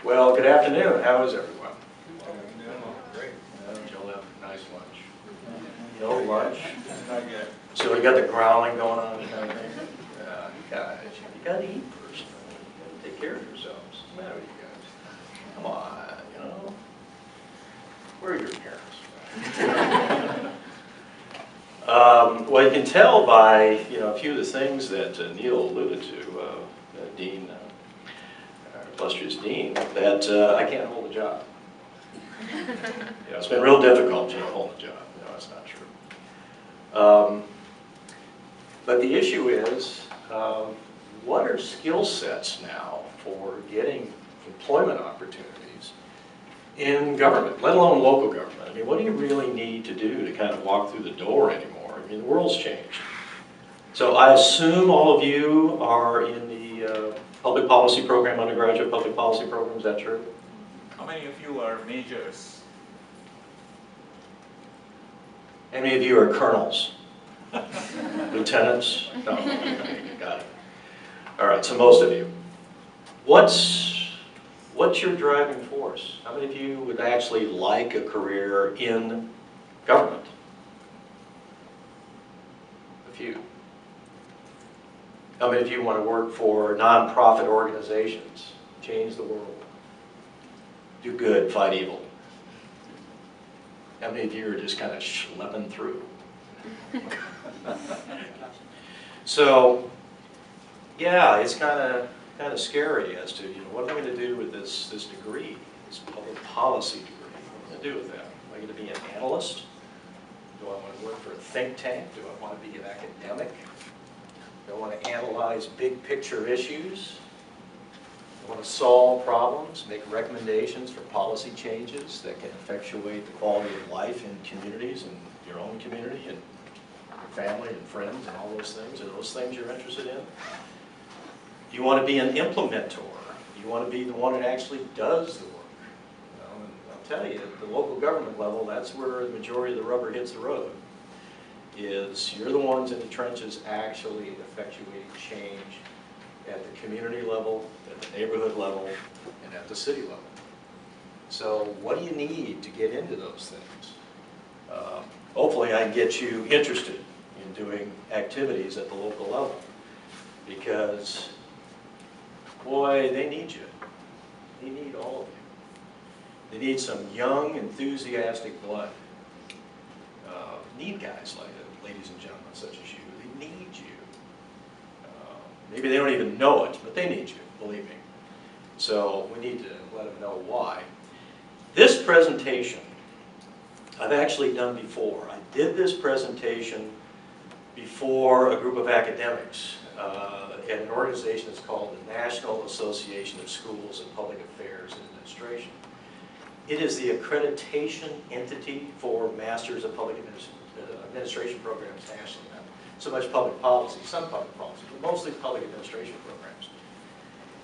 Well, good afternoon. How is everyone? Great. Did y'all have a nice lunch? No lunch? Not yet. So we got the growling going on and everything? Guys, you gotta eat first. You gotta take care of yourselves. What's the matter with you guys? Come on, you know? Where are your parents? Well, you can tell by, a few of the things that Neil alluded to, Dean, illustrious Dean, that I can't hold a job. It's been real difficult to hold a job. No, that's not true. But the issue is, what are skill sets now for getting employment opportunities in government, let alone local government? I mean, what do you really need to do to kind of walk through the door anymore? I mean, the world's changed. So I assume all of you are in the public policy program, undergraduate public policy program, is that true? How many of you are majors? How many of you are colonels? Lieutenants? No, okay, got it. All right, so most of you. What's your driving force? How many of you would actually like a career in government? A few. How many of you want to work for nonprofit organizations? Change the world. Do good, fight evil. How many of you are just kind of schlepping through? So, yeah, it's kind of scary as to what am I going to do with this degree, this public policy degree? What am I going to do with that? Am I going to be an analyst? Do I want to work for a think tank? Do I want to be an academic? Do I want to analyze big picture issues? I want to solve problems, make recommendations for policy changes that can effectuate the quality of life in communities and your own community and your family and friends and all those things. Are those things you're interested in? Do you want to be an implementer? Do you want to be the one that actually does the work? And I'll tell you, at the local government level, that's where the majority of the rubber hits the road. Is you're the ones in the trenches actually effectuating change at the community level, at the neighborhood level, and at the city level. So what do you need to get into those things? Hopefully I can get you interested in doing activities at the local level, because boy, they need you. They need all of you. They need some young, enthusiastic blood. Need guys like it, ladies and gentlemen such as you. They need you. Maybe they don't even know it, but they need you, believe me. So we need to let them know why. This presentation, I've actually done before. I did this presentation before a group of academics at an organization that's called the National Association of Schools and Public Affairs and Administration. It is the accreditation entity for Masters of Public Administration programs nationally. Not so much public policy, some public policy, but mostly public administration programs.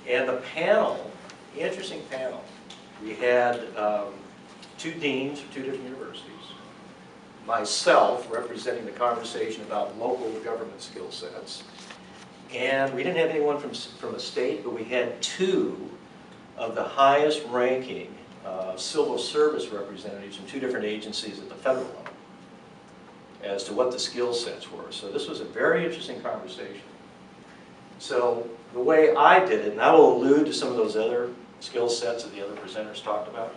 And the panel, the interesting panel, we had two deans from two different universities, myself representing the conversation about local government skill sets, and we didn't have anyone from a state, but we had two of the highest ranking civil service representatives from two different agencies at the federal level as to what the skill sets were. So this was a very interesting conversation. So the way I did it, and I will allude to some of those other skill sets that the other presenters talked about,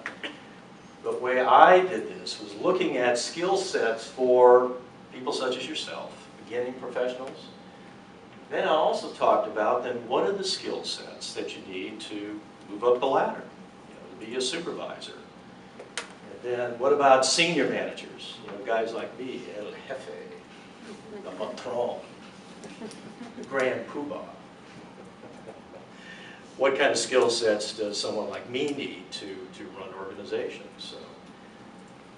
but the way I did this was looking at skill sets for people such as yourself, beginning professionals. Then I also talked about then what are the skill sets that you need to move up the ladder, to be a supervisor. And then what about senior managers, guys like me, el jefe, the patron, the grand poobah. What kind of skill sets does someone like me need to run organizations?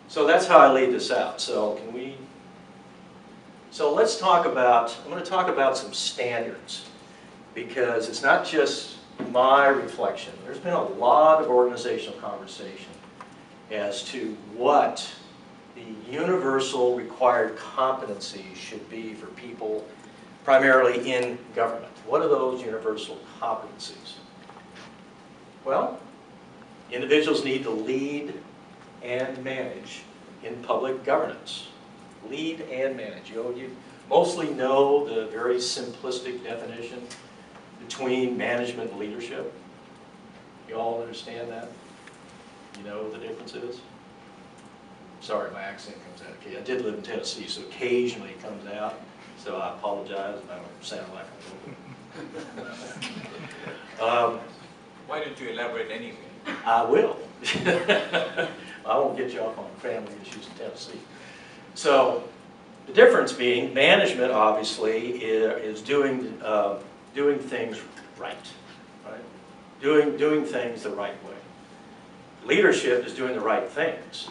So that's how I laid this out. So let's talk about, I'm going to talk about some standards, because it's not just my reflection. There's been a lot of organizational conversation as to what the universal required competencies should be for people primarily in government. What are those universal competencies? Well, Individuals need to lead and manage in public governance. Lead and manage. You mostly know the very simplistic definition between management and leadership. You all understand that? You know what the difference is? Sorry, my accent comes out. Okay, I did live in Tennessee, so occasionally it comes out. So I apologize if I don't sound like I'm Why don't you elaborate anyway? I will. I won't get you off on family issues in Tennessee. So the difference being management, obviously, is doing things right, doing things the right way. Leadership is doing the right things.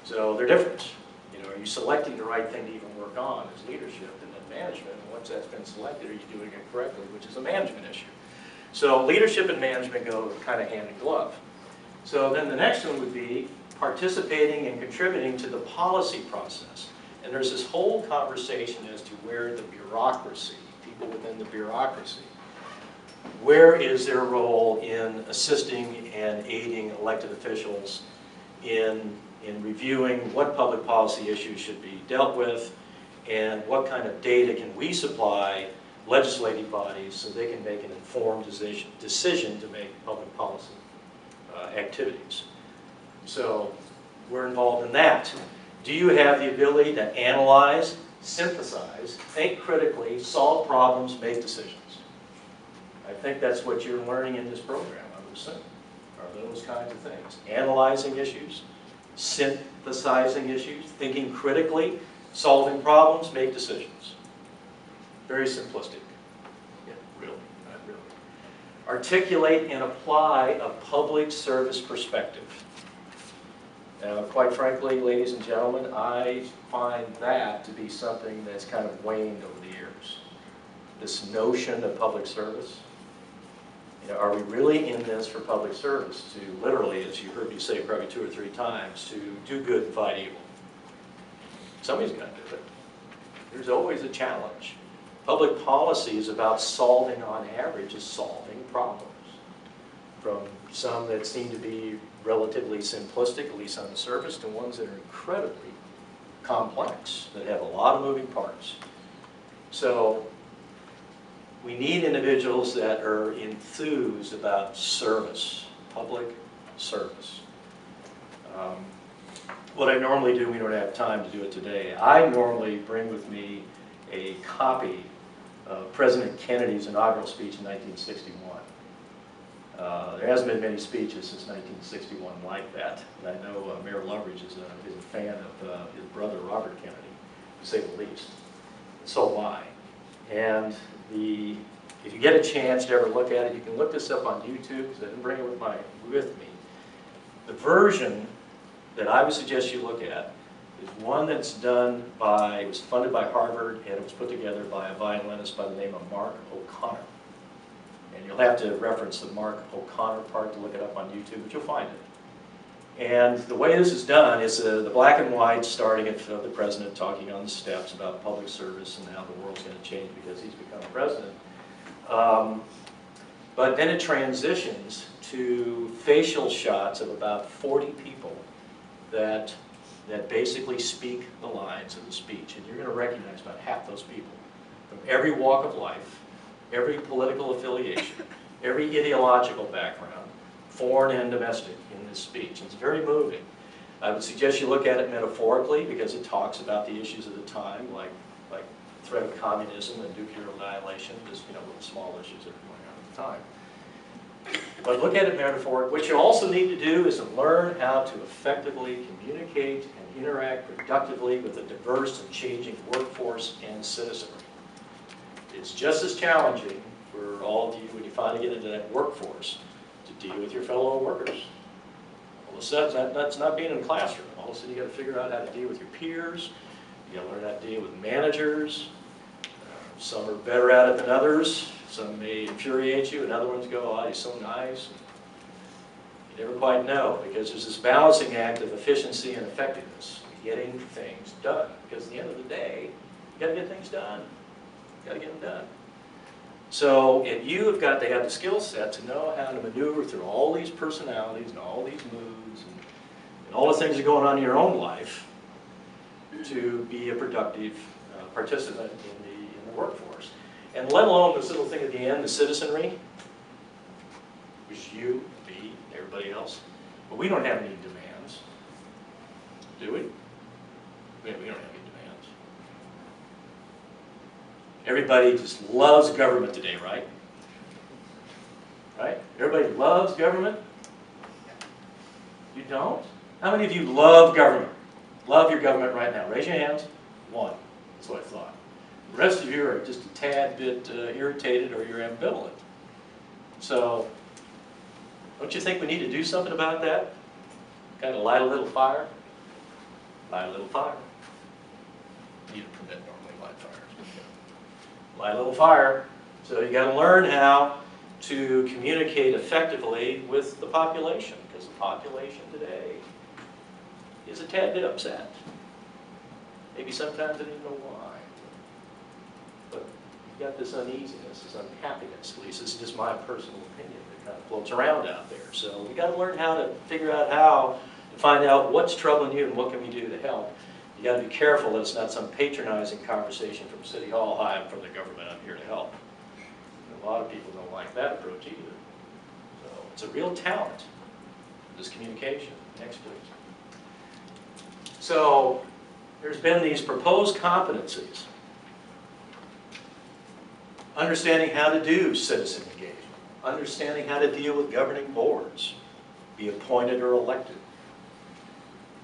So they're different. You know, are you selecting the right thing to even work on as leadership, and then management? And once that's been selected, are you doing it correctly, which is a management issue. So leadership and management go kind of hand in glove. So then the next one would be participating and contributing to the policy process. And there's this whole conversation as to where the bureaucracy, people within the bureaucracy, where is their role in assisting and aiding elected officials in reviewing what public policy issues should be dealt with, and what kind of data can we supply legislative bodies so they can make an informed decision to make public policy activities. So we're involved in that. Do you have the ability to analyze, synthesize, think critically, solve problems, make decisions? I think that's what you're learning in this program, I would assume, are those kinds of things. Analyzing issues, synthesizing issues, thinking critically, solving problems, make decisions. Very simplistic. Yeah, really, not really. Articulate and apply a public service perspective. Now, quite frankly, ladies and gentlemen, I find that to be something that's kind of waned over the years. This notion of public service. You know, are we really in this for public service? To literally, as you heard me say probably 2 or 3 times, to do good and fight evil. Somebody's got to do it. There's always a challenge. Public policy is about solving, on average, is solving problems. From some that seem to be relatively simplistic, at least on the surface, to ones that are incredibly complex, that have a lot of moving parts. So we need individuals that are enthused about service, public service. What I normally do, we don't have time to do it today, I normally bring with me a copy of President Kennedy's inaugural speech in 1961. There hasn't been many speeches since 1961 like that. And I know Mayor Loveridge is a fan of his brother Robert Kennedy, to say the least. So am I. And if you get a chance to ever look at it, you can look this up on YouTube, because I didn't bring it with me. The version that I would suggest you look at is one that's done by, it was funded by Harvard, and it was put together by a violinist by the name of Mark O'Connor. And you'll have to reference the Mark O'Connor part to look it up on YouTube, but you'll find it. And the way this is done is the black and white starting at the president talking on the steps about public service and how the world's going to change because he's become president. But then it transitions to facial shots of about 40 people that basically speak the lines of the speech. And you're going to recognize about half those people from every walk of life, every political affiliation, every ideological background, foreign and domestic, in this speech. It's very moving. I would suggest you look at it metaphorically because it talks about the issues of the time, like threat of communism and nuclear annihilation, just little small issues that were going on at the time. But look at it metaphorically. What you also need to do is to learn how to effectively communicate and interact productively with a diverse and changing workforce and citizenry. It's just as challenging for all of you when you finally get into that workforce to deal with your fellow workers. All of a sudden, that's not being in a classroom. All of a sudden, you got to figure out how to deal with your peers. You got to learn how to deal with managers. Some are better at it than others. Some may infuriate you, and other ones go, oh, he's so nice. You never quite know, because there's this balancing act of efficiency and effectiveness, getting things done. Because at the end of the day, you got to get things done. You got to get them done. So, and you have got to have the skill set to know how to maneuver through all these personalities and all these moods and all the things that are going on in your own life to be a productive participant in the workforce. And let alone this little thing at the end, the citizenry, which is you, me, everybody else. But we don't have any demands, do we? We don't have any demands. Everybody just loves government today, right? Right? Everybody loves government? You don't? How many of you love government? Love your government right now? Raise your hands. One. That's what I thought. The rest of you are just a tad bit irritated or you're ambivalent. So, don't you think we need to do something about that? Kind of light a little fire? Light a little fire. You need a permit normally, light fires. Light a little fire. So you got to learn how to communicate effectively with the population, because the population today is a tad bit upset. Maybe sometimes they don't even know why. But you've got this uneasiness, this unhappiness, at least this is just my personal opinion, that kind of floats around out there. So we got to learn how to figure out how to find out what's troubling you and what can we do to help. You got to be careful that it's not some patronizing conversation from City Hall. Hi, I'm from the government, I'm here to help. And a lot of people don't like that approach either. So it's a real talent, this communication. Next, please. So there's been these proposed competencies. Understanding how to do citizen engagement. Understanding how to deal with governing boards. Be appointed or elected.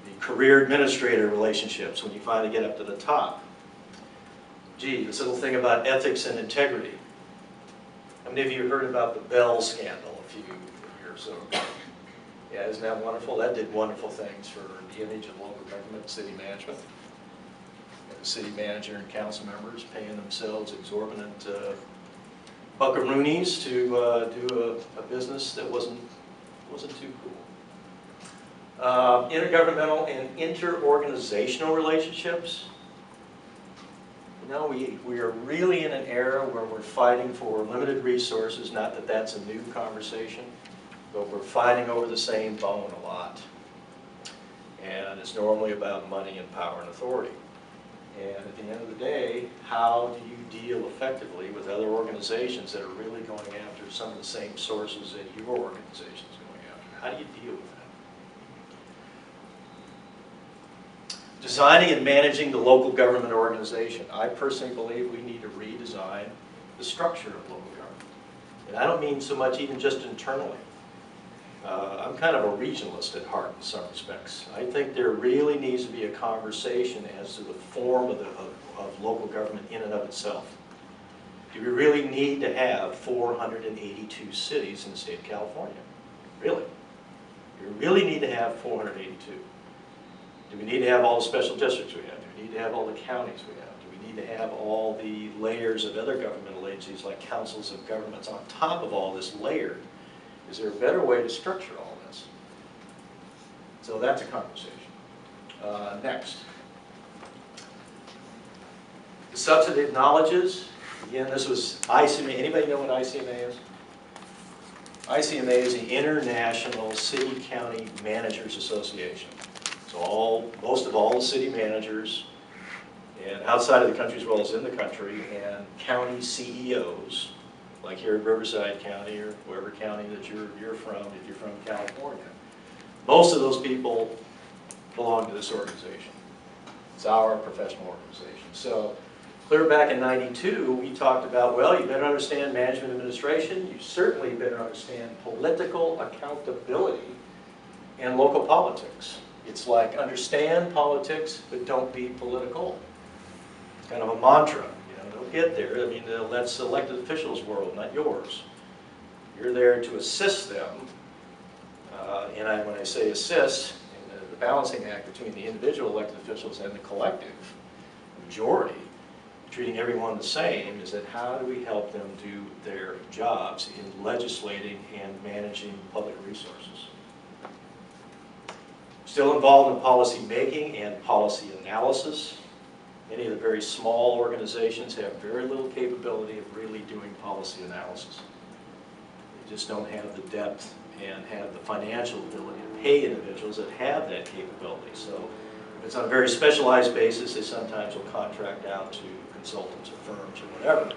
The career administrator relationships when you finally get up to the top. Gee, this little thing about ethics and integrity. How many of you heard about the Bell scandal a few years or so ago? Yeah, isn't that wonderful? That did wonderful things for the image of local government, city management. And the city manager and council members paying themselves exorbitant buckaroonies to do a business that wasn't too cool. Intergovernmental and interorganizational relationships. You know, we are really in an era where we're fighting for limited resources. Not that that's a new conversation, but we're fighting over the same bone a lot. And it's normally about money and power and authority. And at the end of the day, how do you deal effectively with other organizations that are really going after some of the same sources that your organization is going after? How do you deal with that? Designing and managing the local government organization. I personally believe we need to redesign the structure of local government. And I don't mean so much even just internally. I'm kind of a regionalist at heart in some respects. I think there really needs to be a conversation as to the form of local government in and of itself. Do we really need to have 482 cities in the state of California? Really? We really need to have 482. Do we need to have all the special districts we have? Do we need to have all the counties we have? Do we need to have all the layers of other governmental agencies like councils of governments on top of all this layered? Is there a better way to structure all this? So that's a conversation. Next. The substantive knowledges. Again, this was ICMA. Anybody know what ICMA is? ICMA is the International City County Managers Association. So most of all the city managers, and outside of the country as well as in the country, and county CEOs, like here at Riverside County or wherever county that you're from, if you're from California. Most of those people belong to this organization. It's our professional organization. So clear back in '92, we talked about, well, you better understand management administration. You certainly better understand political accountability and local politics. It's like understand politics, but don't be political. It's kind of a mantra. Don't get there. I mean, that's the elected officials' world, not yours. You're there to assist them. And when I say assist, in the balancing act between the individual elected officials and the collective majority, treating everyone the same, is that how do we help them do their jobs in legislating and managing public resources? Still involved in policy making and policy analysis. Many of the very small organizations have very little capability of really doing policy analysis. They just don't have the depth and have the financial ability to pay individuals that have that capability. So if it's on a very specialized basis, they sometimes will contract out to consultants or firms or whatever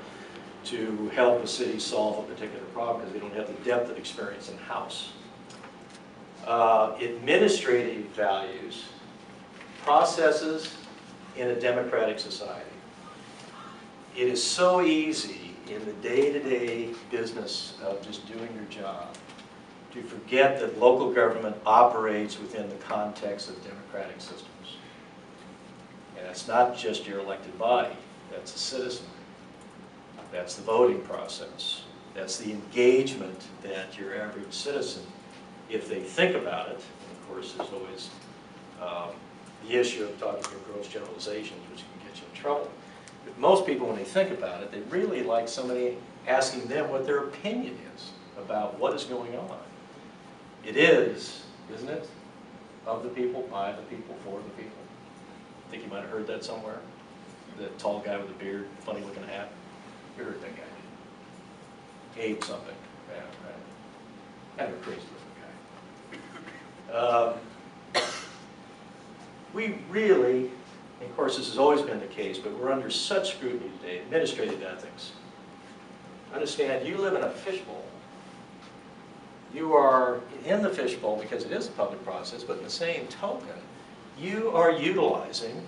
to help a city solve a particular problem because they don't have the depth of experience in-house. Administrative values, processes in a democratic society. It is so easy in the day-to-day business of just doing your job to forget that local government operates within the context of democratic systems. And it's not just your elected body, that's the citizenry. That's the voting process. That's the engagement that your average citizen, if they think about it, and of course there's always the issue of talking in gross generalizations, which can get you in trouble. But most people, when they think about it, they really like somebody asking them what their opinion is about what is going on. It is, isn't it? Of the people, by the people, for the people. I think you might have heard that somewhere. The tall guy with the beard, funny looking hat. You heard that guy. Abe something. Yeah, right. Kind of a crazy looking guy. We really, and of course this has always been the case, but we're under such scrutiny today, administrative ethics. Understand, you live in a fishbowl. You are in the fishbowl because it is a public process, but in the same token, you are utilizing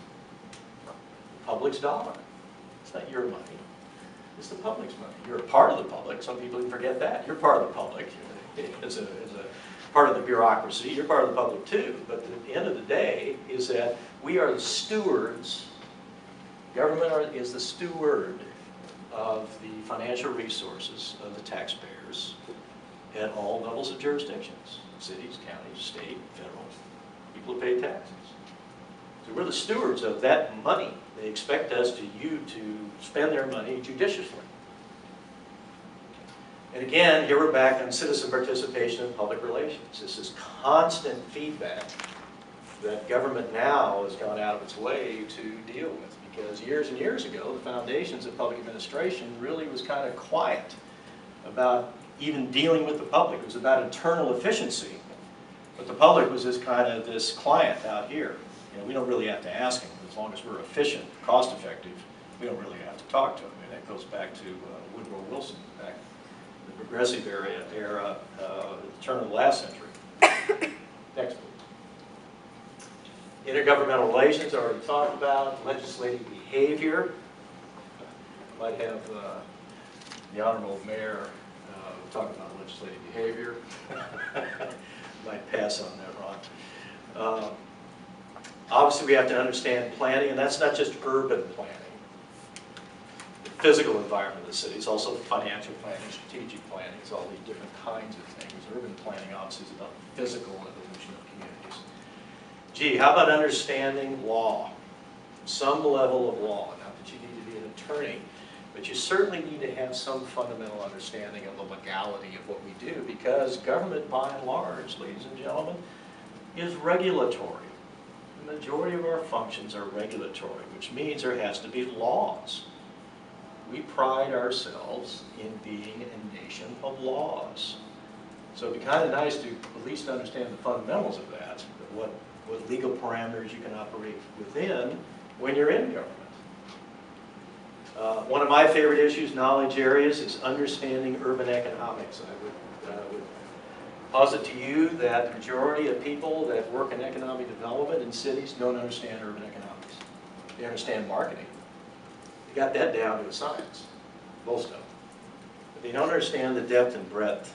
the public's dollar. It's not your money. It's the public's money. You're a part of the public. Some people forget that. You're part of the public. As a part of the bureaucracy, you're part of the public too. But at the end of the day is that we are the stewards. Government is the steward of the financial resources of the taxpayers at all levels of jurisdictions. Cities, counties, state, federal. People who pay taxes. So we're the stewards of that money. They expect us to spend their money judiciously. And again, here we're back on citizen participation in public relations. This is constant feedback that government now has gone out of its way to deal with. Because years and years ago, the foundations of public administration really was kind of quiet about even dealing with the public. It was about internal efficiency. But the public was just kind of this client out here. You know, we don't really have to ask them. As long as we're efficient, cost effective, we don't really have to talk to them. And that goes back to Woodrow Wilson, back in the progressive era, the turn of the last century. Next, please. Intergovernmental relations, already talked about. Legislative behavior. Might have the Honorable Mayor talk about legislative behavior. Might pass on that, Ron. Obviously, we have to understand planning, and that's not just urban planning. The physical environment of the city, it's also financial planning, strategic planning, it's all these different kinds of things. Urban planning, obviously, is about the physical evolution of communities. Gee, how about understanding law? Some level of law. Not that you need to be an attorney, but you certainly need to have some fundamental understanding of the legality of what we do, because government, by and large, ladies and gentlemen, is regulatory. The majority of our functions are regulatory, which means there has to be laws. We pride ourselves in being a nation of laws. So it'd be kind of nice to at least understand the fundamentals of that, what legal parameters you can operate within when you're in government. One of my favorite issues, knowledge areas, is understanding urban economics. I would posit to you that the majority of people that work in economic development in cities don't understand urban economics. They understand marketing. They got that down to a science, most of them. But they don't understand the depth and breadth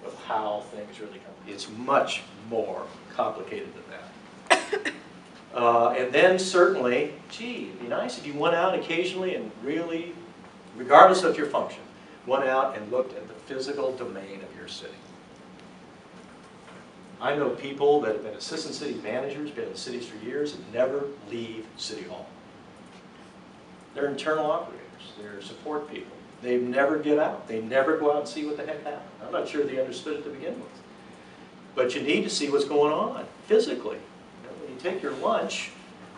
of how things really come. It's much more complicated than that. And then certainly, gee, it'd be nice if you went out occasionally and really, regardless of your function, went out and looked at the physical domain of your city. I know people that have been assistant city managers, been in cities for years, and never leave City Hall. They're internal operators. They're support people. They never get out. They never go out and see what the heck happened. I'm not sure they understood it to begin with. But you need to see what's going on physically. You know, when you take your lunch,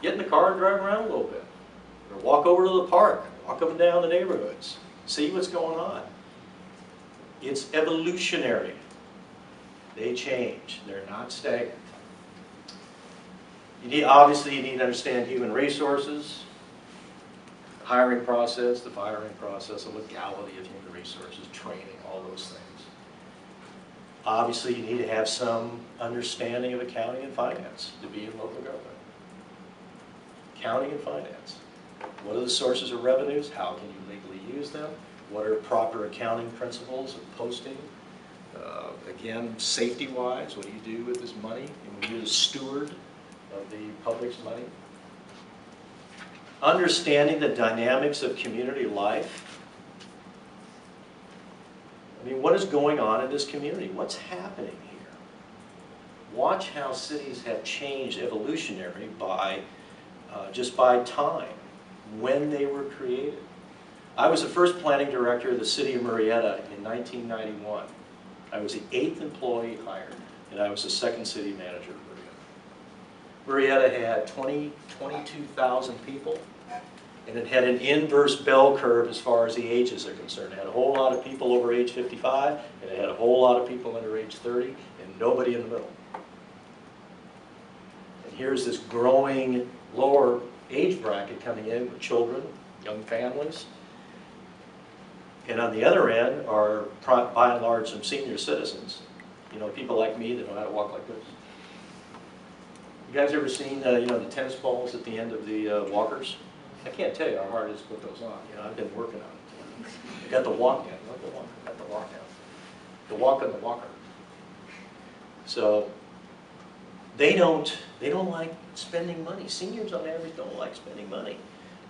get in the car and drive around a little bit. Or walk over to the park, walk up and down the neighborhoods, see what's going on. It's evolutionary. They change. They're not stagnant. Obviously, you need to understand human resources, the hiring process, the firing process, the legality of human resources, training, all those things. Obviously, you need to have some understanding of accounting and finance to be in local government. Accounting and finance. What are the sources of revenues? How can you legally use them? What are proper accounting principles of posting? Again, safety-wise, what do you do with this money? And when you're the steward of the public's money. Understanding the dynamics of community life. I mean, what is going on in this community? What's happening here? Watch how cities have changed evolutionary by just by time, when they were created. I was the first planning director of the city of Marietta in 1991. I was the 8th employee hired, and I was the 2nd city manager of Marietta. Marietta had 22,000 people, and it had an inverse bell curve as far as the ages are concerned. It had a whole lot of people over age 55, and it had a whole lot of people under age 30, and nobody in the middle. And here's this growing lower age bracket coming in with children, young families. And on the other end are, by and large, some senior citizens. You know, people like me that know how to walk like this. You guys ever seen, you know, the tennis balls at the end of the walkers? I can't tell you how hard it is to put those on. You know, I've been working on it. I got the walk-in. Got the walk-in. The walk on the walker. So they don't like spending money. Seniors on average don't like spending money.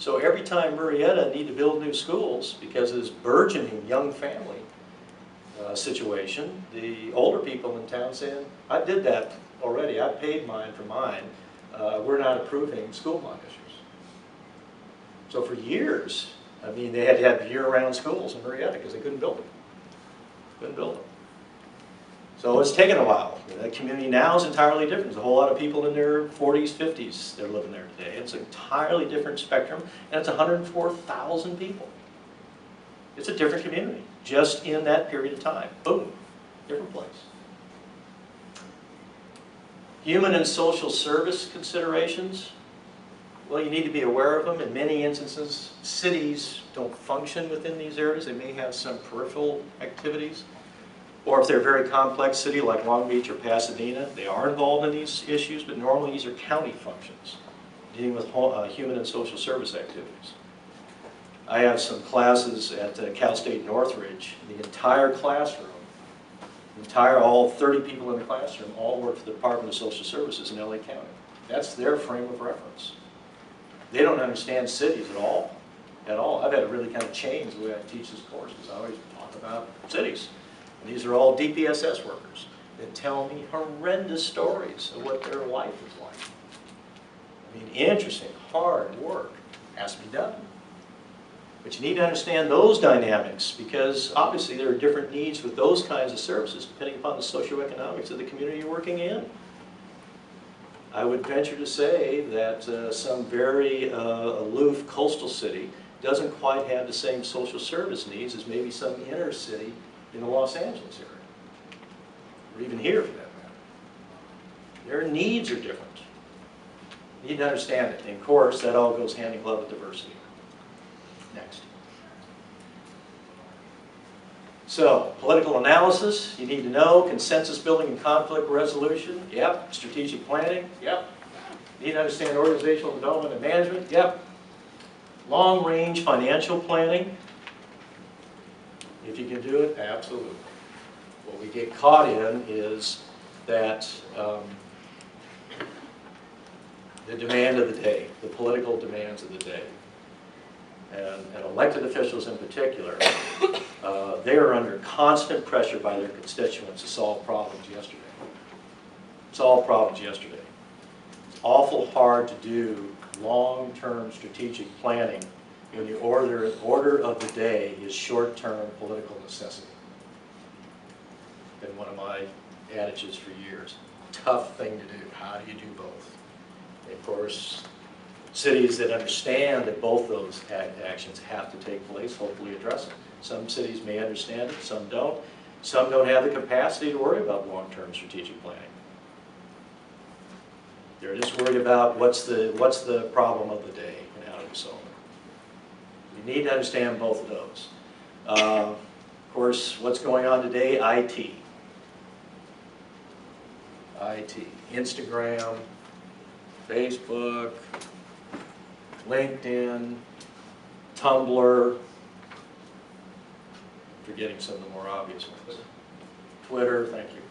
So every time Marietta need to build new schools, because of this burgeoning young family situation, the older people in town saying, I did that already, I paid mine for mine, we're not approving school bond issues. So for years, I mean, they had to have year-round schools in Marietta because they couldn't build them. Couldn't build them. So it's taken a while. That community now is entirely different. There's a whole lot of people in their 40s, 50s that are living there today. It's an entirely different spectrum, and it's 104,000 people. It's a different community, just in that period of time. Boom, different place. Human and social service considerations. Well, you need to be aware of them. In many instances, cities don't function within these areas. They may have some peripheral activities. Or if they're a very complex city like Long Beach or Pasadena, they are involved in these issues, but normally these are county functions, dealing with human and social service activities. I have some classes at Cal State Northridge. The entire classroom, all 30 people in the classroom, all work for the Department of Social Services in LA County. That's their frame of reference. They don't understand cities at all. I've had to really kind of change the way I teach this course, because I always talk about cities. And these are all DPSS workers that tell me horrendous stories of what their life is like. I mean, interesting, hard work has to be done. But you need to understand those dynamics, because obviously there are different needs with those kinds of services depending upon the socioeconomics of the community you're working in. I would venture to say that some very aloof coastal city doesn't quite have the same social service needs as maybe some inner city in the Los Angeles area, or even here for that matter. Their needs are different. You need to understand it. And of course, that all goes hand in glove with diversity. Next. So, political analysis, you need to know. Consensus building and conflict resolution, yep. Strategic planning, yep. You need to understand organizational development and management, yep. Long-range financial planning, if you can do it, absolutely. What we get caught in is that the demand of the day, the political demands of the day. And elected officials in particular, they are under constant pressure by their constituents to solve problems yesterday. Solve problems yesterday. It's awful hard to do long-term strategic planning when the order of the day is short-term political necessity. Been one of my adages for years. Tough thing to do. How do you do both? And of course, Cities that understand that both those actions have to take place hopefully address it. Some cities may understand it, some don't. Some don't have the capacity to worry about long-term strategic planning. They're just worried about what's the problem of the day and how to solve it. You need to understand both of those. Of course, what's going on today? IT. Instagram, Facebook, LinkedIn, Tumblr, forgetting some of the more obvious ones. Twitter, thank you.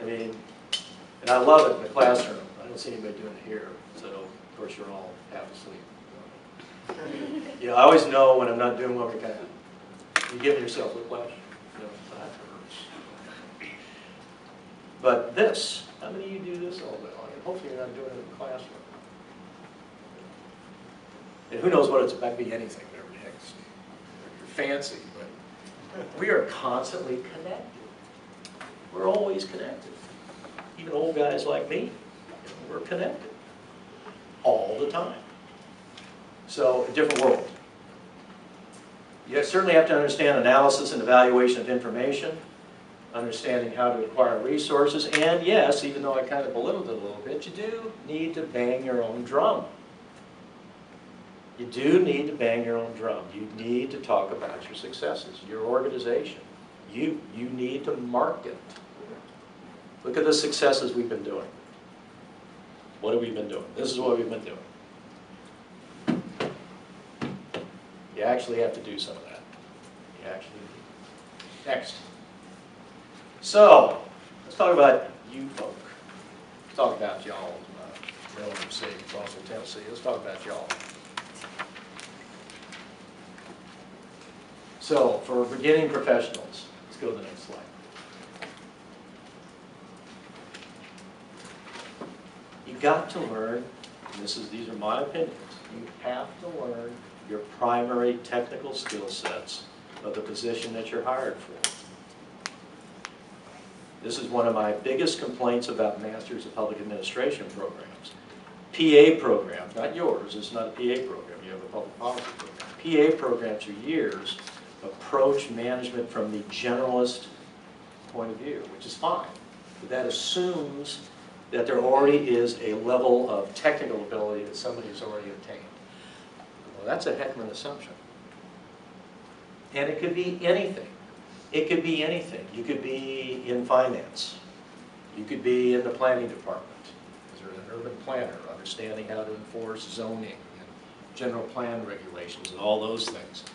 I mean, and I love it in the classroom. I don't see anybody doing it here, so of course you're all half asleep. You know, I always know when I'm not doing what we can. You give yourself whiplash. You know, that hurts. But this, how many of you do this all day long? And hopefully you're not doing it in the classroom. And who knows what it's about, be anything, whatever it is. You're fancy, but we are constantly connected. We're always connected. Even old guys like me, we're connected all the time. So, a different world. You certainly have to understand analysis and evaluation of information, understanding how to acquire resources, and yes, even though I kind of belittled it a little bit, you do need to bang your own drum. You do need to bang your own drum. You need to talk about your successes, your organization. You need to market. Look at the successes we've been doing. What have we been doing? This is what we've been doing. You actually have to do some of that. You actually do. Next. So, let's talk about you folk. Let's talk about y'all. Relative city, Crossville, Tennessee. Let's talk about y'all. So, for beginning professionals, let's go to the next slide. You've got to learn, and these are my opinions, you have to learn your primary technical skill sets of the position that you're hired for. This is one of my biggest complaints about Masters of Public Administration programs. PA programs, not yours, it's not a PA program, you have a public policy program. PA programs for years approach management from the generalist point of view, which is fine. But that assumes that there already is a level of technical ability that somebody has already obtained. Well, that's a heck of an assumption. And it could be anything. It could be anything. You could be in finance. You could be in the planning department. Because you're an urban planner, understanding how to enforce zoning and general plan regulations and all those things.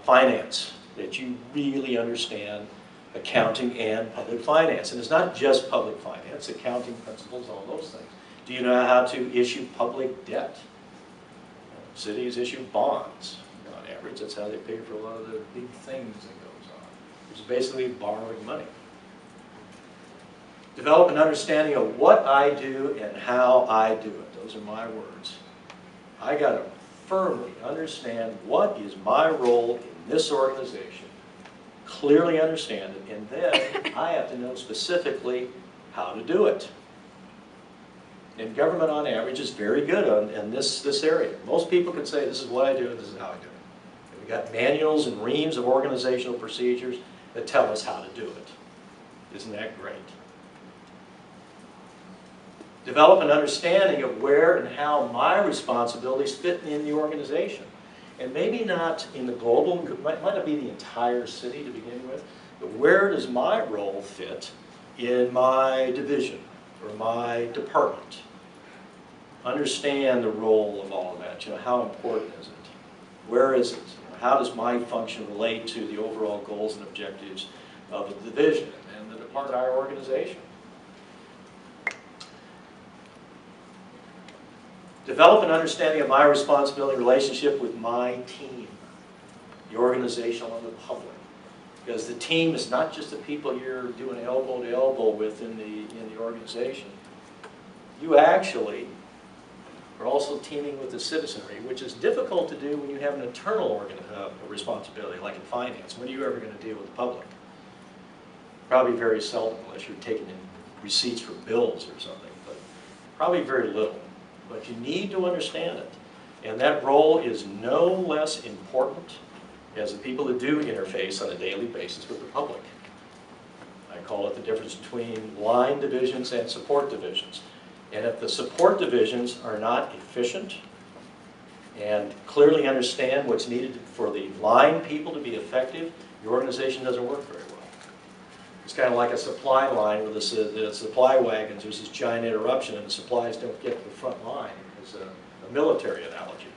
Finance, that you really understand accounting and public finance. And it's not just public finance, accounting principles, all those things. Do you know how to issue public debt? Cities issue bonds. On average, that's how they pay for a lot of the big things that goes on, which is basically borrowing money. Develop an understanding of what I do and how I do it. Those are my words. I got to firmly understand what is my role in this organization, clearly understand it, and then I have to know specifically how to do it. And government on average is very good in this area. Most people can say this is what I do and this is how I do it. And we've got manuals and reams of organizational procedures that tell us how to do it. Isn't that great? Develop an understanding of where and how my responsibilities fit in the organization. And maybe not in the global, might not be the entire city to begin with, but where does my role fit in my division or my department? Understand the role of all of that. You know, how important is it? Where is it? How does my function relate to the overall goals and objectives of the division and the department, our organization? Develop an understanding of my responsibility relationship with my team, the organizational and the public. Because the team is not just the people you're doing elbow to elbow with in the organization. You actually are also teaming with the citizenry, which is difficult to do when you have an internal responsibility, like in finance. When are you ever going to deal with the public? Probably very seldom, unless you're taking in receipts for bills or something, but probably very little. but you need to understand it. And that role is no less important as the people that do interface on a daily basis with the public. I call it the difference between line divisions and support divisions. And if the support divisions are not efficient and clearly understand what's needed for the line people to be effective, your organization doesn't work very well. It's kind of like a supply line with the supply wagons. There's this giant interruption and the supplies don't get to the front line. It's a military analogy.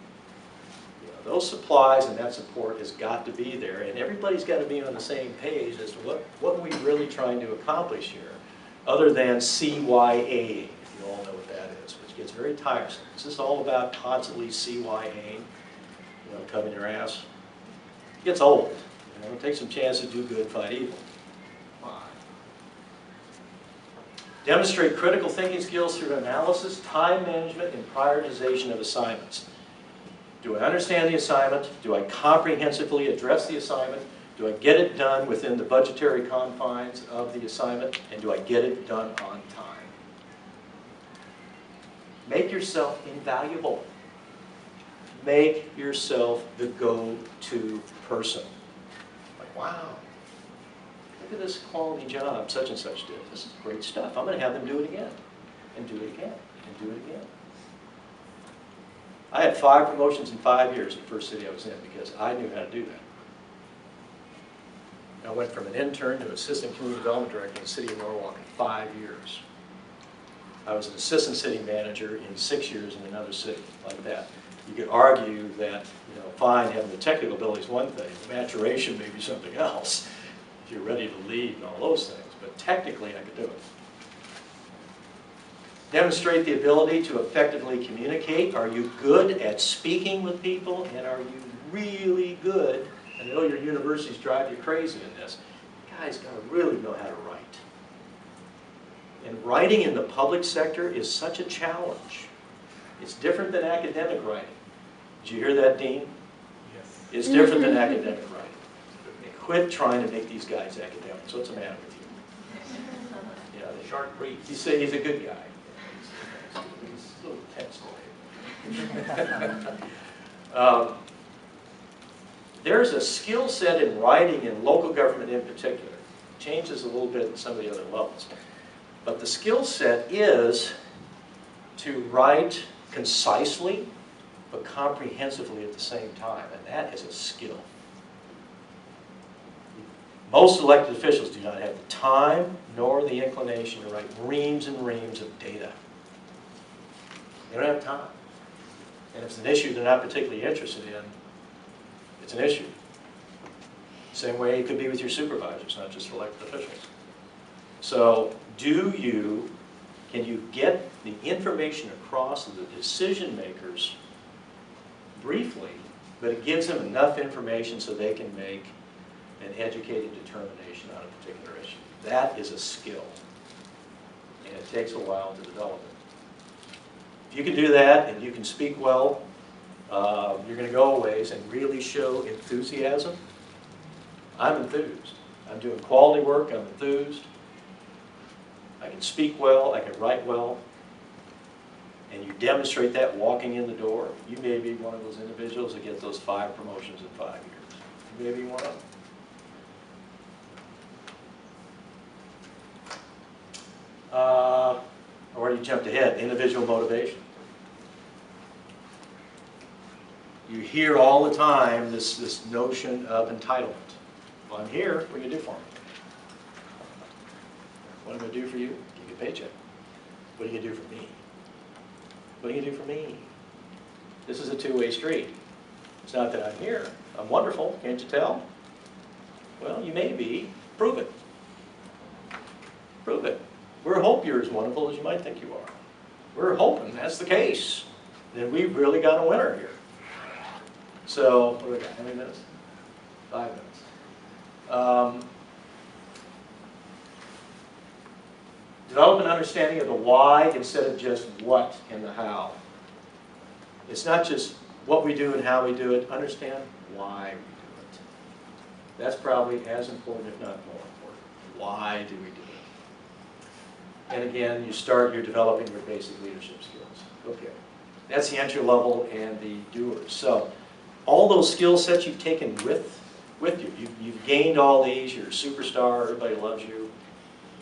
You know, those supplies and that support has got to be there, and everybody's got to be on the same page as to what are we really trying to accomplish here, other than CYA, if you all know what that is, which gets very tiresome. It's just all about constantly CYA, you know, covering your ass. It gets old. You know, take some chance to do good, fight evil. Demonstrate critical thinking skills through analysis, time management, and prioritization of assignments. Do I understand the assignment? Do I comprehensively address the assignment? Do I get it done within the budgetary confines of the assignment? And do I get it done on time? Make yourself invaluable. Make yourself the go-to person. Like, wow. Look at this quality job such and such did. This is great stuff. I'm going to have them do it again, and do it again, and do it again. I had 5 promotions in 5 years in the first city I was in because I knew how to do that. I went from an intern to assistant community development director in the city of Norwalk in 5 years. I was an assistant city manager in 6 years in another city, like that. You could argue that, you know, fine, having the technical ability is one thing, maturation may be something else. If you're ready to lead and all those things, but technically I could do it. Demonstrate the ability to effectively communicate. Are you good at speaking with people, and are you really good? And I know your universities drive you crazy in this. You guys got to really know how to write. And writing in the public sector is such a challenge. It's different than academic writing. Did you hear that, Dean? Yes. It's different than academic writing. Quit trying to make these guys academics. What's the matter with you? Yeah, they Short brief. You say he's a good guy. He's a little tense. There's a skill set in writing in local government in particular. It changes a little bit in some of the other levels. But the skill set is to write concisely but comprehensively at the same time. And that is a skill. Most elected officials do not have the time nor the inclination to write reams and reams of data. They don't have time. And if it's an issue they're not particularly interested in, it's an issue. Same way it could be with your supervisors, not just elected officials. So can you get the information across to the decision makers briefly, but it gives them enough information so they can make an educated determination on a particular issue. That is a skill, and it takes a while to develop it. If you can do that and you can speak well, you're going to go a ways and really show enthusiasm. I'm enthused. I'm doing quality work. I'm enthused. I can speak well. I can write well. And you demonstrate that walking in the door. You may be one of those individuals that get those 5 promotions in 5 years. You may be one of them. I already jumped ahead. Individual motivation. You hear all the time this notion of entitlement. Well, I'm here. What are you going to do for me? What am I going to do for you? Give you a paycheck. What are you going to do for me? What are you going to do for me? This is a two-way street. It's not that I'm here. I'm wonderful. Can't you tell? Well, you may be. Prove it. Prove it. We're hoping you're as wonderful as you might think you are. We're hoping that's the case. Then we've really got a winner here. So, what do we got? How many minutes? 5 minutes. Develop an understanding of the why instead of just what and the how. It's not just what we do and how we do it. Understand why we do it. That's probably as important, if not more important. Why do we do it? And again, you're developing your basic leadership skills. Okay. That's the entry level and the doers. So all those skill sets you've taken with you. You've gained all these, you're a superstar, everybody loves you,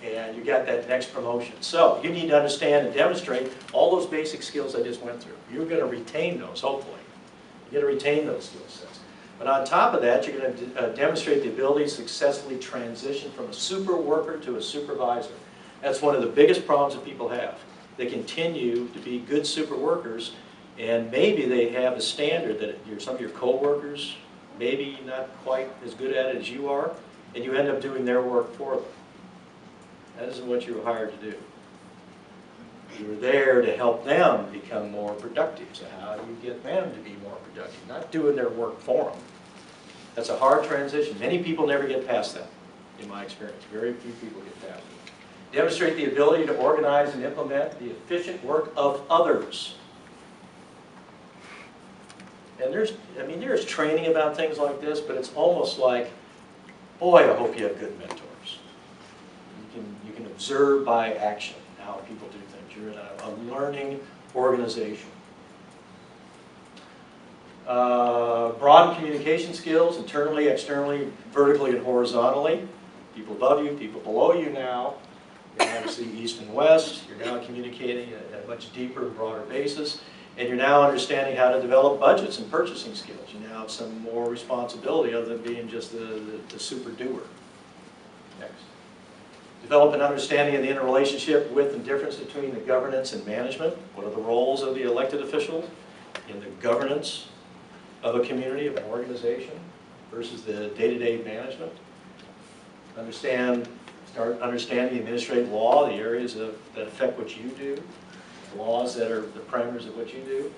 and you got that next promotion. So you need to understand and demonstrate all those basic skills I just went through. You're going to retain those, hopefully. You're going to retain those skill sets. But on top of that, you're going to demonstrate the ability to successfully transition from a super worker to a supervisor. That's one of the biggest problems that people have. They continue to be good super workers, and maybe they have a standard that some of your coworkers maybe not quite as good at it as you are, and you end up doing their work for them. That isn't what you were hired to do. You were there to help them become more productive. So how do you get them to be more productive? Not doing their work for them. That's a hard transition. Many people never get past that, in my experience. Very few people get past it. Demonstrate the ability to organize and implement the efficient work of others. And there's training about things like this, but it's almost like, boy, I hope you have good mentors. You can observe by action how people do things. You're in a learning organization. Broaden communication skills, internally, externally, vertically, and horizontally. People above you, people below you now. You now see east and west. You're now communicating at a much deeper and broader basis. And you're now understanding how to develop budgets and purchasing skills. You now have some more responsibility other than being just the super doer. Next. Develop an understanding of the interrelationship with and difference between the governance and management. What are the roles of the elected officials in the governance of a community, of an organization, versus the day-to-day management? Start understanding the administrative law, the areas that affect what you do, the laws that are the parameters of what you do.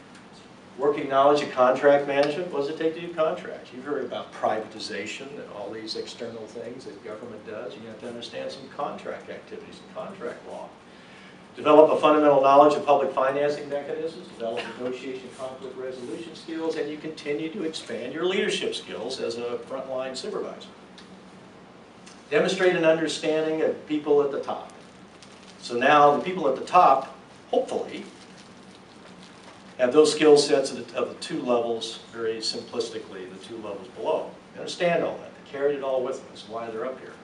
Working knowledge of contract management. What does it take to do contracts? You've heard about privatization and all these external things that government does. You have to understand some contract activities and contract law. Develop a fundamental knowledge of public financing mechanisms. Develop negotiation, conflict resolution skills, and you continue to expand your leadership skills as a frontline supervisor. Demonstrate an understanding of people at the top. So now the people at the top, hopefully, have those skill sets of the two levels, very simplistically, the two levels below. They understand all that. They carried it all with them. That's why they're up here.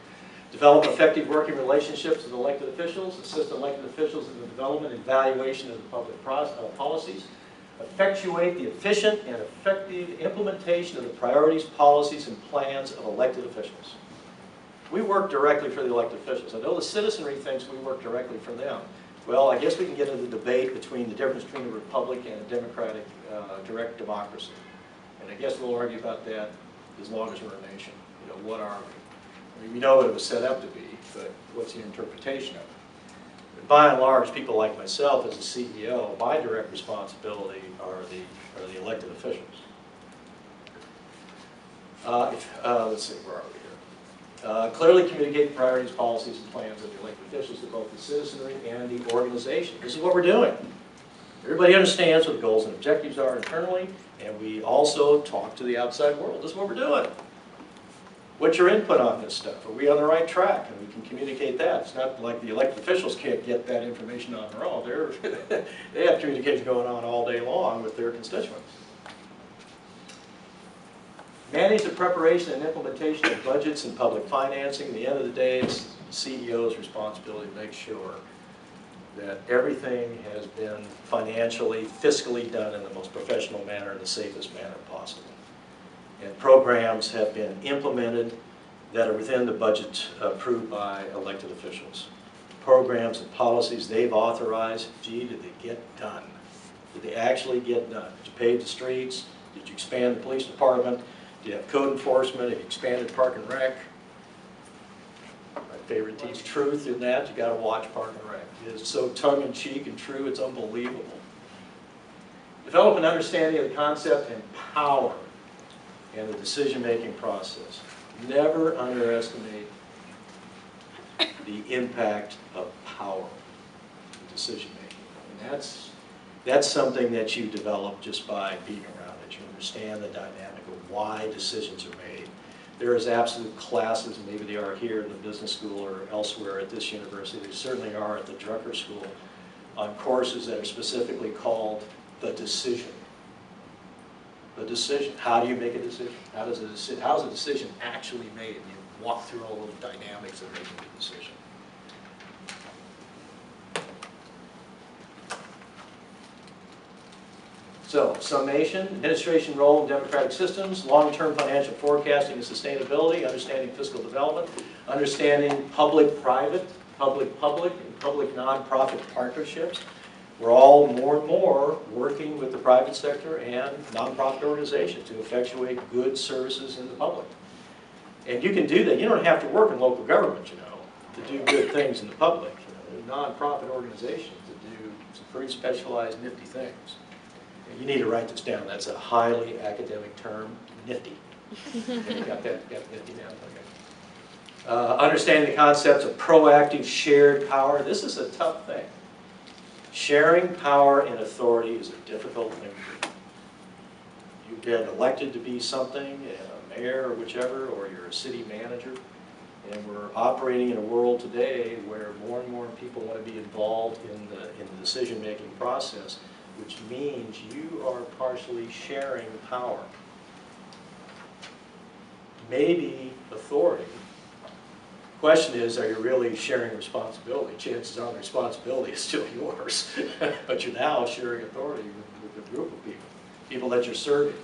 Develop effective working relationships with elected officials. Assist elected officials in the development and evaluation of the public policies. Effectuate the efficient and effective implementation of the priorities, policies, and plans of elected officials. We work directly for the elected officials. I know the citizenry thinks we work directly for them. Well, I guess we can get into the debate between the difference between a republic and a democratic direct democracy. And I guess we'll argue about that as long as we're a nation. You know, what are we? I mean, we know what it was set up to be, but what's the interpretation of it? But by and large, people like myself as a CEO, my direct responsibility are the elected officials. Let's see, where are we here? Clearly communicate the priorities, policies, and plans of the elected officials to both the citizenry and the organization. This is what we're doing. Everybody understands what the goals and objectives are internally, and we also talk to the outside world. This is what we're doing. What's your input on this stuff? Are we on the right track? And we can communicate that. It's not like the elected officials can't get that information on their own. They have communication going on all day long with their constituents. Manage the preparation and implementation of budgets and public financing. At the end of the day, it's the CEO's responsibility to make sure that everything has been financially, fiscally done in the most professional manner and the safest manner possible. And programs have been implemented that are within the budget approved by elected officials. Programs and policies they've authorized, gee, did they get done? Did they actually get done? Did you pave the streets? Did you expand the police department? Do you have code enforcement? Have you expanded Park and Rec? My favorite teach truth in that. You got to watch Park and Rec. It is so tongue-in-cheek and true, it's unbelievable. Develop an understanding of the concept and power and the decision-making process. Never underestimate the impact of power in decision-making. And that's something that you develop just by being around it. You understand the dynamic of why decisions are made. There is absolute classes, and maybe they are here in the business school or elsewhere at this university. They certainly are at the Drucker School on courses that are specifically called the decision. The decision. How do you make a decision? How is a decision actually made? You walk through all those dynamics of making the decision. So, summation, administration role in democratic systems, long-term financial forecasting and sustainability, understanding fiscal development, understanding public-private, public-public, and public nonprofit partnerships. We're all more and more working with the private sector and nonprofit organizations to effectuate good services in the public. And you can do that. You don't have to work in local government, you know, to do good things in the public. You know, there are nonprofit organizations that do some pretty specialized, nifty things. You need to write this down. That's a highly academic term, nifty. Okay, you got that? Got nifty down? Okay. Understanding the concepts of proactive shared power. This is a tough thing. Sharing power and authority is a difficult thing to do. You've been elected to be something, a mayor or whichever, or you're a city manager. And we're operating in a world today where more and more people want to be involved in the decision-making process, which means you are partially sharing power. Maybe authority. Question is, are you really sharing responsibility? Chances are the responsibility is still yours, but you're now sharing authority with a group of people that you're serving.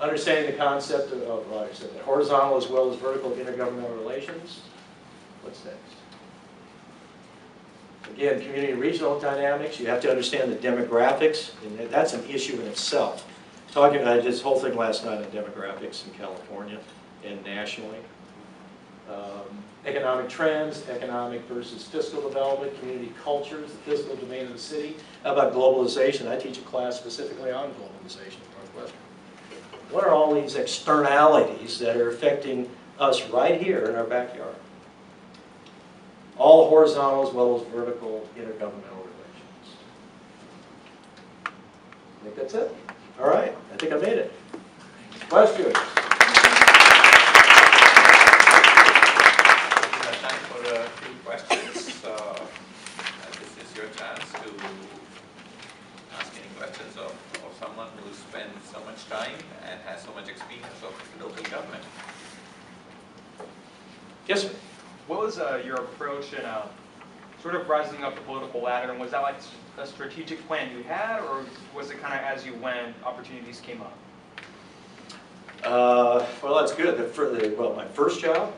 Understanding the concept of like I said, horizontal as well as vertical intergovernmental relations. What's next? Again, community and regional dynamics, you have to understand the demographics, and that's an issue in itself. I did this whole thing last night on demographics in California and nationally. Economic trends, economic versus fiscal development, community cultures, the physical domain of the city. How about globalization? I teach a class specifically on globalization at Northwestern. What are all these externalities that are affecting us right here in our backyard? All horizontal as well as vertical intergovernmental relations. I think that's it. All right, I think I made it. Questions? We have time for a few questions. This is your chance to ask any questions of someone who spends so much time and has so much experience of local government. Yes, sir. What was your approach in sort of rising up the political ladder? And was that like a strategic plan you had, or was it kind of as you went, opportunities came up? Well, that's good. My first job,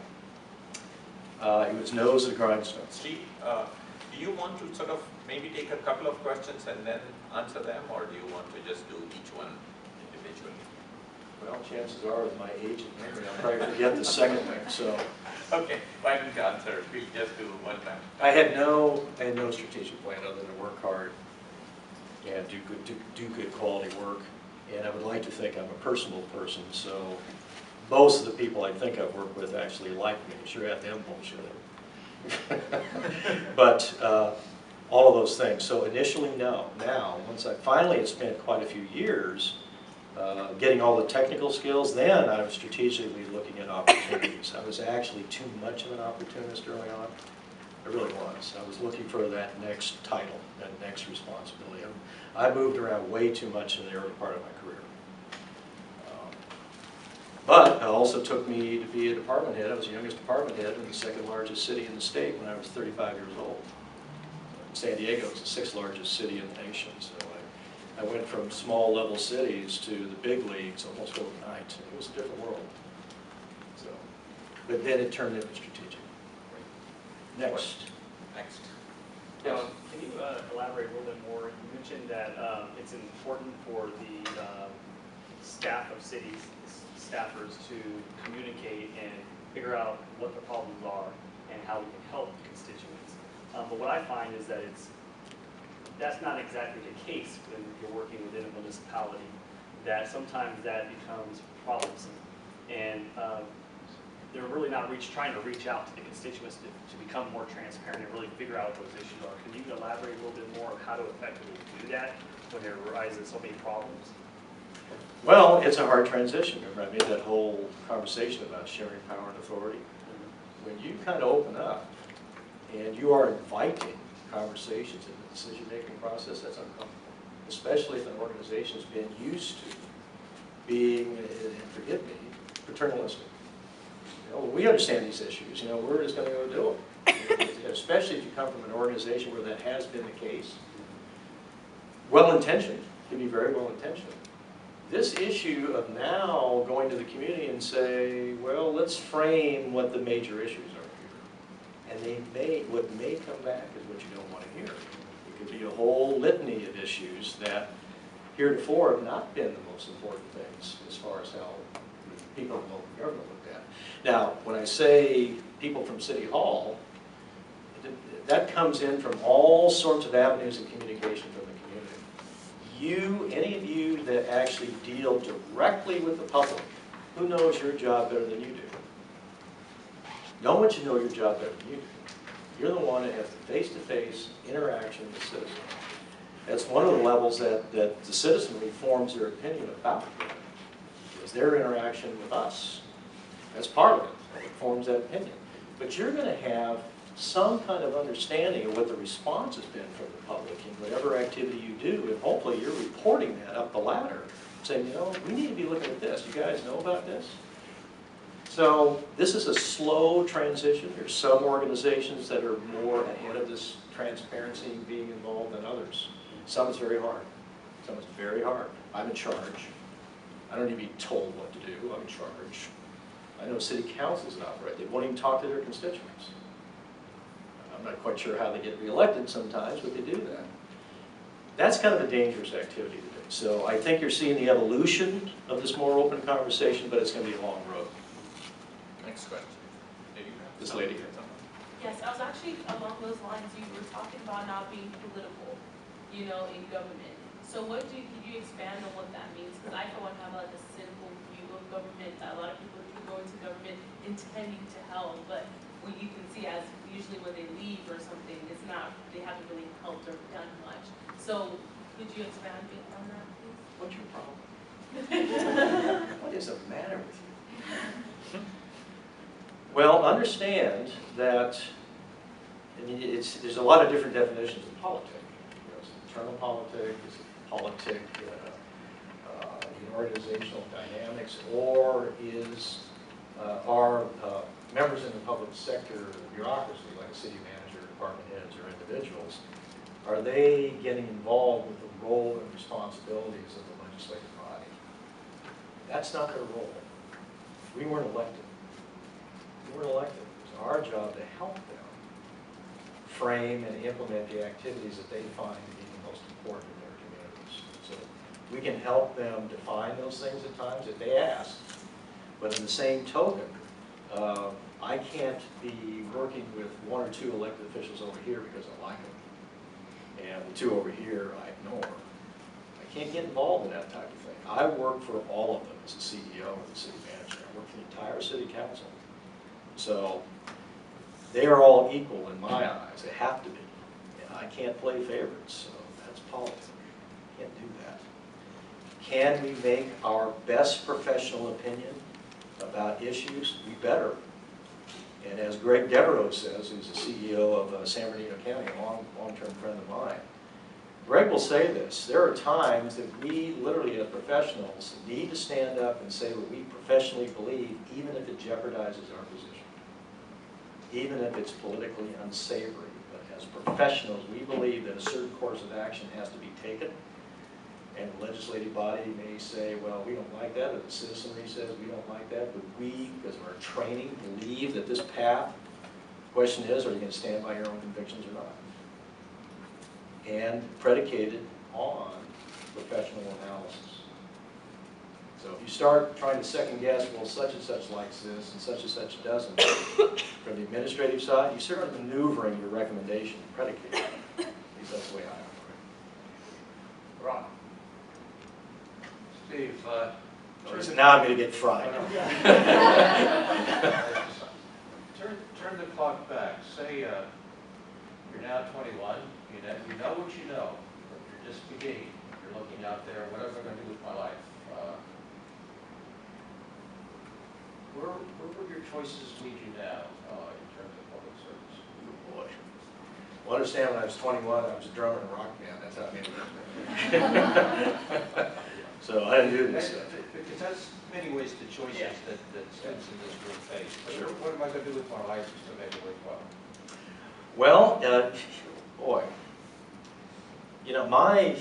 it was nose to the grindstone. Steve, do you want to sort of maybe take a couple of questions and then answer them, or do you want to just do each one individually? Well, chances are with my age and memory, I'll probably forget the second thing, so. Okay, why don't you answer? We'll just do one time. I had no strategic plan other than to work hard and do good quality work. And I would like to think I'm a personable person, so most of the people I think I've worked with actually like me. Sure have them bullshit. But all of those things. So initially, no. Now, once I finally had spent quite a few years getting all the technical skills, then I was strategically looking at opportunities. I was actually too much of an opportunist early on. I really was. I was looking for that next title, that next responsibility. I moved around way too much in the early part of my career. But it also took me to be a department head. I was the youngest department head in the second largest city in the state when I was 35 years old. San Diego is the sixth largest city in the nation. So I went from small level cities to the big leagues almost overnight. It was a different world. So, but then it turned into strategic. Next. Next. Yes. Can you elaborate a little bit more? You mentioned that it's important for the staff of cities, staffers, to communicate and figure out what the problems are and how we can help constituents. But what I find is that that's not exactly the case when you're working within a municipality, that sometimes that becomes troublesome. And they're really not trying to reach out to the constituents to become more transparent and really figure out what those issues are. Can you elaborate a little bit more of how to effectively do that when there arises so many problems? Well, it's a hard transition. Remember, I made that whole conversation about sharing power and authority. When you kind of open up and you are inviting conversations in the decision-making process, that's uncomfortable. especially if an organization's been used to being, and forgive me, paternalistic. You know, we understand these issues, you know, we're just gonna go do them. Especially if you come from an organization where that has been the case. Well-intentioned, can be very well-intentioned. This issue of now going to the community and say, well, let's frame what the major issues are here. And what may come back is what you don't want to hear. It could be a whole litany of issues that heretofore have not been the most important things as far as how people in local government looked at. Now, when I say people from City Hall, that comes in from all sorts of avenues of communication from the community. Any of you that actually deal directly with the public, who knows your job better than you do? No one should know your job better than you do. You're the one that has the face-to-face interaction with citizens. That's one of the levels that the citizenry forms their opinion about you, is their interaction with us. That's part of it. It forms that opinion. But you're going to have some kind of understanding of what the response has been from the public in whatever activity you do, and hopefully you're reporting that up the ladder, saying, you know, we need to be looking at this. You guys know about this? So this is a slow transition. There's some organizations that are more ahead of this transparency and being involved than others. Some is very hard. Some is very hard. I'm in charge. I don't need to be told what to do. I'm in charge. I know city councils that operate. They won't even talk to their constituents. I'm not quite sure how they get reelected sometimes, but they do that. That's kind of a dangerous activity to do. So I think you're seeing the evolution of this more open conversation, but it's going to be a long road. Next question. This lady here. Yes, I was actually along those lines. You were talking about not being political, you know, in government. So could you expand on what that means? Because I, for one, have like a cynical view of government. A lot of people do go into government intending to help, but what you can see as usually when they leave or something, it's not, they haven't really helped or done much. So could you expand a bit on that, please? What's your problem? What is the matter with you? Well, understand that there's a lot of different definitions of politics. There's internal politics, politic, in organizational dynamics, or are members in the public sector bureaucracy, like a city manager, department heads, or individuals, are they getting involved with the role and responsibilities of the legislative body? That's not their role. We weren't elected. We weren't elected. It's our job to help them frame and implement the activities that they find to be the most important in their communities. So we can help them define those things at times if they ask. But in the same token, I can't be working with one or two elected officials over here because I like them. And the two over here I ignore. I can't get involved in that type of thing. I work for all of them as the CEO or the city manager. I work for the entire city council. So they are all equal in my eyes. They have to be. And I can't play favorites, so that's politics. Can't do that. Can we make our best professional opinion about issues? We better. And as Greg Devereaux says, who's the CEO of San Bernardino County, a long-term friend of mine, Greg will say this: there are times that we literally as professionals need to stand up and say what we professionally believe, even if it jeopardizes our position, even if it's politically unsavory. But as professionals, we believe that a certain course of action has to be taken. And the legislative body may say, well, we don't like that, or the citizenry says we don't like that, but we, because of our training, believe that this path, the question is, are you going to stand by your own convictions or not? And predicated on professional analysis. So if you start trying to second guess, well, such and such likes this, and such doesn't, from the administrative side, you start maneuvering your recommendation predicated. At least that's the way I operate. Ron. Steve, So now I'm going to get fried. turn the clock back. Say you're now 21. You know what you know. You're just beginning. You're looking out there. What am I going to do with my life? Where would your choices lead you now in terms of public service? Boy. Well, understand when I was 21, I was a drummer in a rock band. That's how I made it. So I didn't do this stuff. Because that's many ways to choices Yeah. that students in this room face. What am I going to do with my life to make it worthwhile? Well, boy, you know, I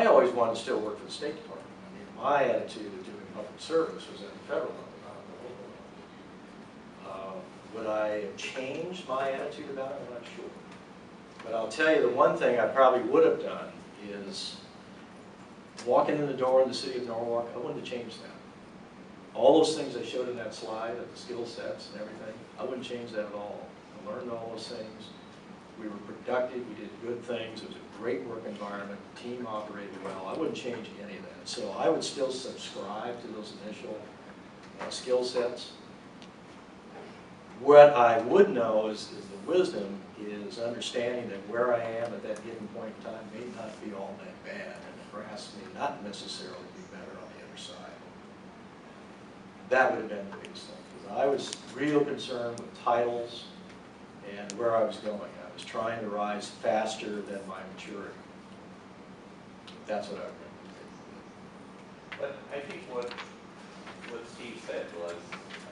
always wanted to still work for the State Department. I mean, my attitude of doing public service was at the federal level, not at the local level. Would I have changed my attitude about it? I'm not sure. But I'll tell you, the one thing I probably would have done is walking in the door in the city of Norwalk, I wouldn't have changed that. All those things I showed in that slide of the skill sets and everything, I wouldn't change that at all. I learned all those things. We were productive, we did good things, it was a great work environment, the team operated well. I wouldn't change any of that. So I would still subscribe to those initial skill sets. What I would know is the wisdom is understanding that where I am at that given point in time may not be all that bad, and perhaps may not necessarily be better on the other side. That would have been the biggest thing, because I was real concerned with titles and where I was going. I was trying to rise faster than my maturity. That's what I would do. But I think what Steve said was,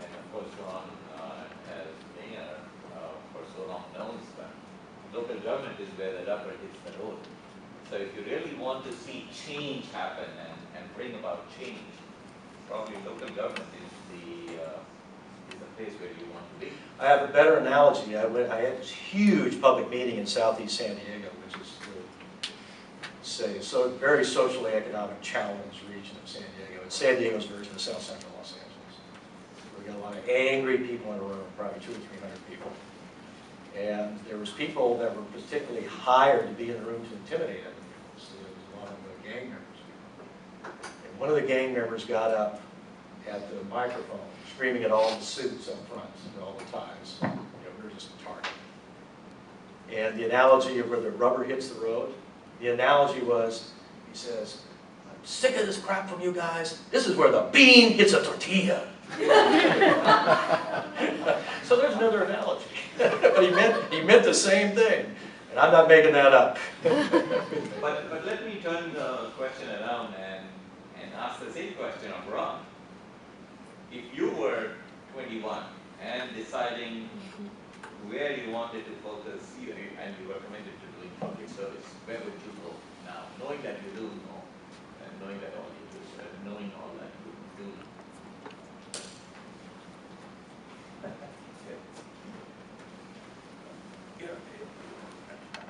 and of course Ron, as mayor for so long knows that local government is where the rubber hits the road. So if you really want to see change happen and bring about change, probably local government is the place where you want to be. I have a better analogy. I had this huge public meeting in southeast San Diego, which is so very socially economic challenged region of San Diego. It's San Diego's version of South Central Los Angeles. We got a lot of angry people in the room, probably 200 or 300 people. And there was people that were particularly hired to be in the room to intimidate everyone. So there was one of the gang members. And one of the gang members got up at the microphone, screaming at all the suits up front and all the ties. You know, we're just a target. And the analogy of where the rubber hits the road, the analogy was, he says, I'm sick of this crap from you guys. This is where the bean hits a tortilla. So there's another analogy. But he meant the same thing. And I'm not making that up. But let me turn the question around and ask the same question of Ron. If you were 21 and deciding where you wanted to focus, and you were committed to doing public service, where would you go now, knowing that you do know, and knowing that all you do, knowing all that you do?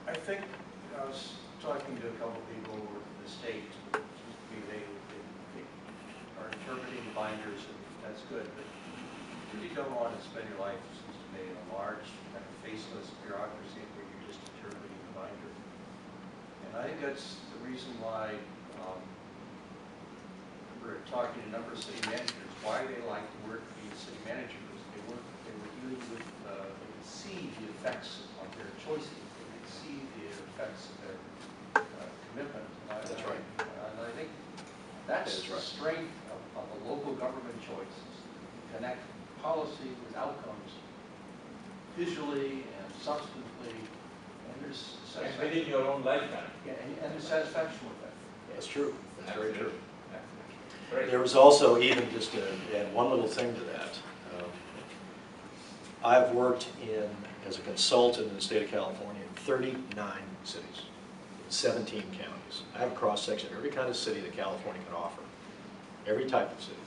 I think I was talking to a couple people who work in the state. They are interpreting binders, and that's good, but you really don't want to spend your life, it seems to me, in a large, kind of faceless bureaucracy where you're just interpreting the binder. And I think that's the reason why we're talking to a number of city managers, why they like to work being city managers. They were dealing with, they could see the effects of their choices. They could see the effects of their commitment. That's right. And I think that's the strength of the local government choices. Connect policy with outcomes visually and substantively, and there's And satisfaction. within your own lifetime. Yeah, and there's satisfaction with that. That's true. That's very true. Right. There was also, even just to add one little thing to that, I've worked as a consultant in the state of California in 39 cities, in 17 counties. I have a cross-section of every kind of city that California can offer, every type of city.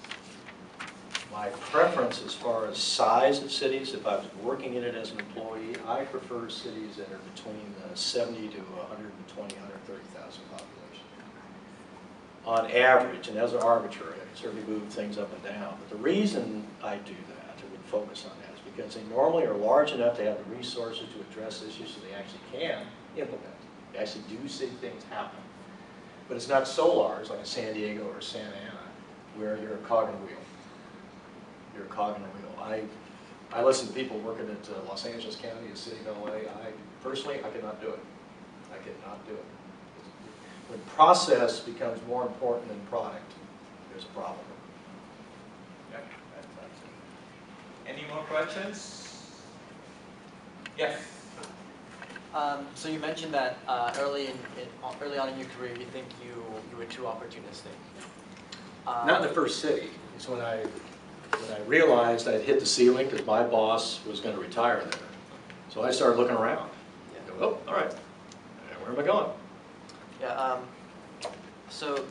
My preference as far as size of cities, if I was working in it as an employee, I prefer cities that are between 70 to 120, 130,000 population. On average, and as an arbitrary, I can certainly move things up and down. But the reason I do that, and would focus on that, is because they normally are large enough to have the resources to address issues so they actually can implement. They actually do see things happen. But it's not so large, like a San Diego or Santa Ana, where you're a cog in a wheel. You're a cog in a wheel. I listen to people working at Los Angeles County, the city of LA. Personally, I could not do it. I could not do it. When process becomes more important than product, there's a problem. Yeah, that's it. Any more questions? Yes. So you mentioned that early on in your career, you think you were too opportunistic. Not in the first city. It's when I realized I'd hit the ceiling because my boss was going to retire there. So I started looking around. Yeah. Oh, all right. Where am I going? Yeah. So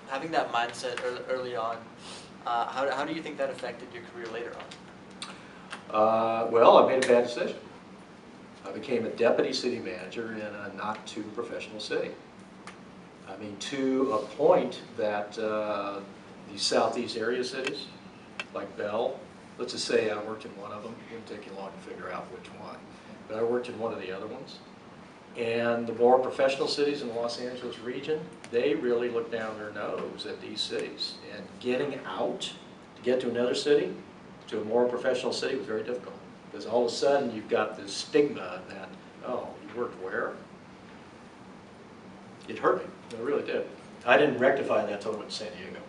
having that mindset early on, how do you think that affected your career later on? Well, I made a bad decision. I became a deputy city manager in a not too professional city. I mean, to a point that these southeast area cities, like Bell, let's just say I worked in one of them. It wouldn't take you long to figure out which one. But I worked in one of the other ones. And the more professional cities in the Los Angeles region, they really look down their nose at these cities. And getting out to get to another city, to a more professional city, was very difficult. Because all of a sudden you've got this stigma that, oh, you worked where? It hurt me. It really did. I didn't rectify that until I went to San Diego.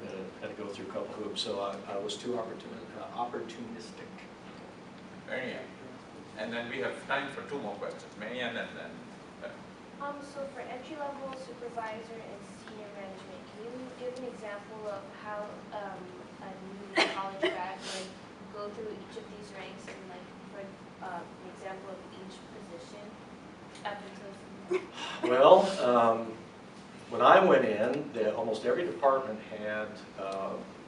I had to go through a couple hoops, so I was too opportunistic. Marianne. And then we have time for 2 more questions. Marianne and then. So for entry-level supervisor and senior management, can you give an example of how a new college grad would go through each of these ranks and like for an example of each position up until Well, when I went in, almost every department had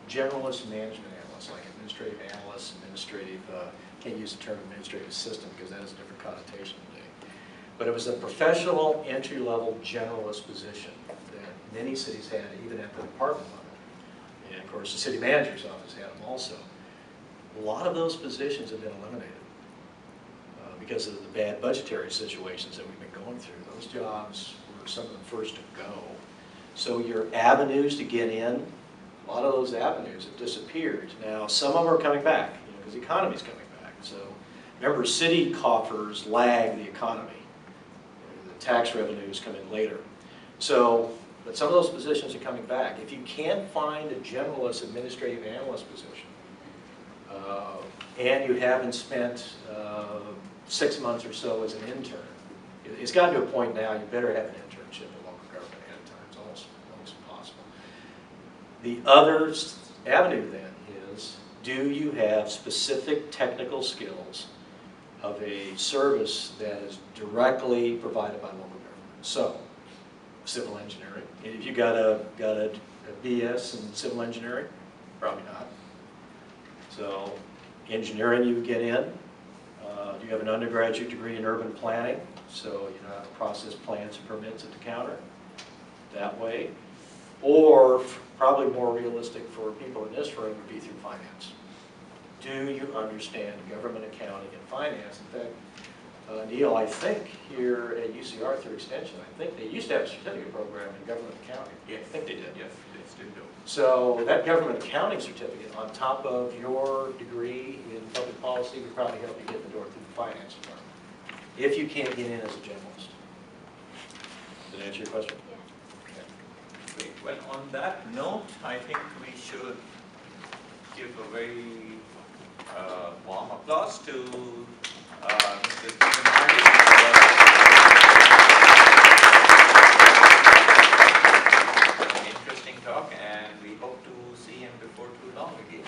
generalist management analysts, like administrative analysts, can't use the term administrative assistant because that has a different connotation today. But it was a professional entry-level generalist position that many cities had, even at the department level. And of course, the city manager's office had them also. A lot of those positions have been eliminated because of the bad budgetary situations that we've been going through. Those jobs were some of the first to go. So your avenues to get in, a lot of those avenues have disappeared. Now, some of them are coming back, because the economy's coming back. So remember, city coffers lag the economy. The tax revenues come in later. So, but some of those positions are coming back. If you can't find a generalist administrative analyst position, and you haven't spent 6 months or so as an intern, it's gotten to a point now you better have an internship in local government ahead of time. It's almost impossible. The other avenue then is, do you have specific technical skills of a service that is directly provided by local government? So, civil engineering. If you got a BS in civil engineering, probably not. So, engineering you get in. Do you have an undergraduate degree in urban planning? So you know how to process plans and permits at the counter that way. Or probably more realistic for people in this room would be through finance. Do you understand government accounting and finance? In fact, Neil, I think here at UCR through Extension, I think they used to have a certificate program in government accounting. Yes. I think they did. Yes, they still do. So that government accounting certificate on top of your degree in public policy would probably help you get the door through the finance department, if you can't get in as a generalist. Did that answer your question? Yeah. Okay. Great. Well, on that note, I think we should give a very warm applause to Mr. Stephen Hardy. An interesting talk, and we hope to see him before too long again.